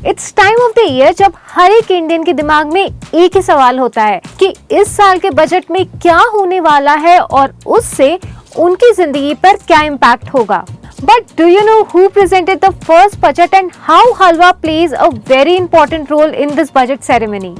It's time of the year जब हर एक Indian के दिमाग में एक ही सवाल होता है कि इस साल के बजट में क्या होने वाला है और उससे उनकी जिंदगी पर क्या इम्पैक्ट होगा। But do you know who presented the first budget and how halwa plays a very important role in this budget ceremony?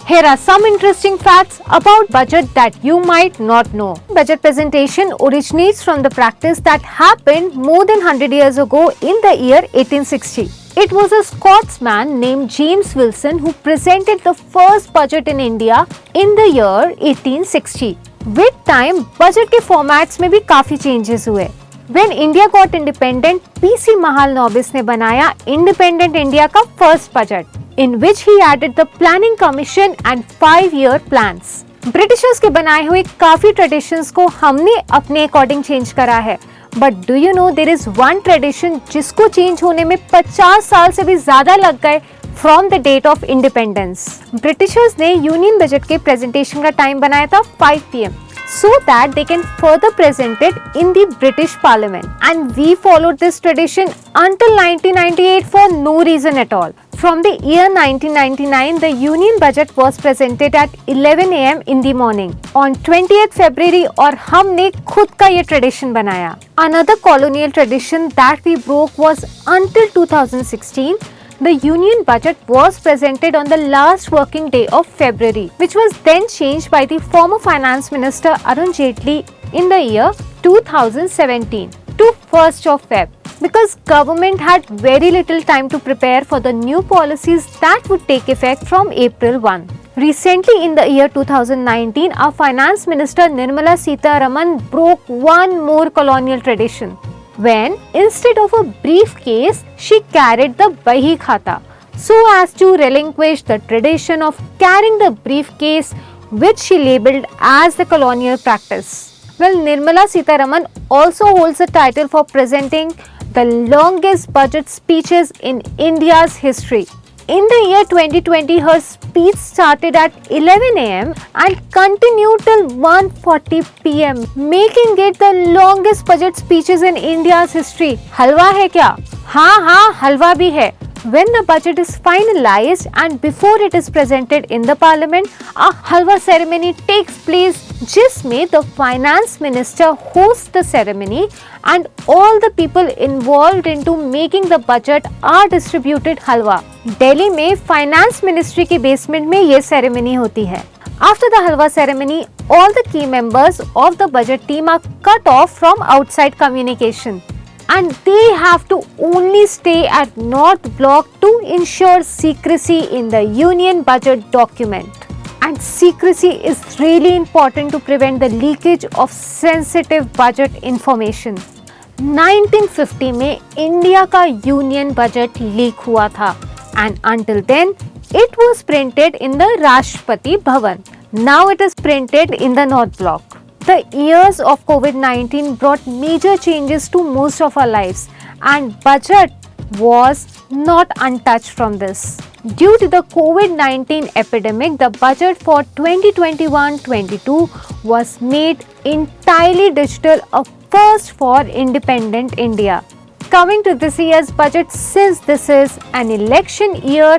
Here are some interesting facts about budget that you might not know. Budget presentation originates from the practice that happened more than 100 years ago in the year 1860. It was a Scotsman named James Wilson who presented the first budget in India in the year 1860. With time, budget के formats में भी काफी changes हुए. When India got independent, PC Mahalanobis ने बनाया Independent India का first budget, in which he added the Planning Commission and 5-year plans. Britishers के बनाए हुए काफी traditions को हमने अपने according change करा है. But do you know there is one tradition जिसको change होने में 50 साल से भी ज्यादा लग गए from the date of independence. Britishers ने Union Budget के presentation का time बनाया था 5 PM. So that they can further present it in the British Parliament. And we followed this tradition until 1998 for no reason at all. From the year 1999, the Union Budget was presented at 11 AM in the morning. On 20th February और हमने खुद का ये tradition बनाया. Another colonial tradition that we broke was until 2016. The Union Budget was presented on the last working day of February, which was then changed by the former Finance Minister Arun Jaitley in the year 2017 to 1st of Feb, because government had very little time to prepare for the new policies that would take effect from April 1. Recently in the year 2019, our Finance Minister Nirmala Sitharaman broke one more colonial tradition, when instead of a briefcase, she carried the Bahi Khata, so as to relinquish the tradition of carrying the briefcase, which she labelled as the colonial practice. Well, Nirmala Sitharaman also holds the title for presenting the longest budget speeches in India's history. In the year 2020, her speech started at 11 AM and continued till 1:40 PM, making it the longest budget speeches in India's history. हलवा है क्या? हाँ, हलवा भी है. When the budget is finalized and before it is presented in the parliament, a halwa ceremony takes place जिसमें the finance minister hosts the ceremony and all the people involved into making the budget are distributed halwa. Delhi में finance ministry के basement में ये ceremony होती है. After the halwa ceremony, all the key members of the budget team are cut off from outside communication, and they have to only stay at North Block to ensure secrecy in the Union Budget document. And secrecy is really important to prevent the leakage of sensitive budget information. 1950 में India का union budget leak हुआ था, and until then it was printed in the Rashtrapati Bhavan. Now it is printed in the North Block. The years of COVID-19 brought major changes to most of our lives, and budget was not untouched from this. Due to the COVID-19 epidemic, the budget for 2021-22 was made entirely digital, a first for independent India. Coming to this year's budget, since this is an election year,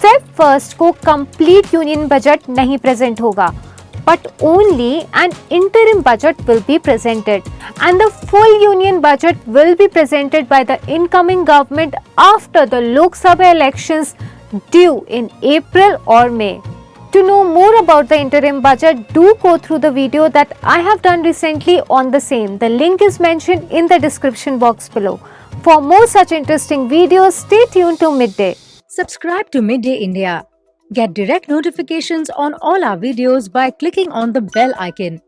Feb 1st को complete union budget नहीं present होगा, but only an interim budget will be presented, and the full union budget will be presented by the incoming government after the Lok Sabha elections due in April or May. To know more about the interim budget, do go through the video that I have done recently on the same. The link is mentioned in the description box below. For more such interesting videos, stay tuned to Midday. Subscribe to Midday India. Get direct notifications on all our videos by clicking on the bell icon.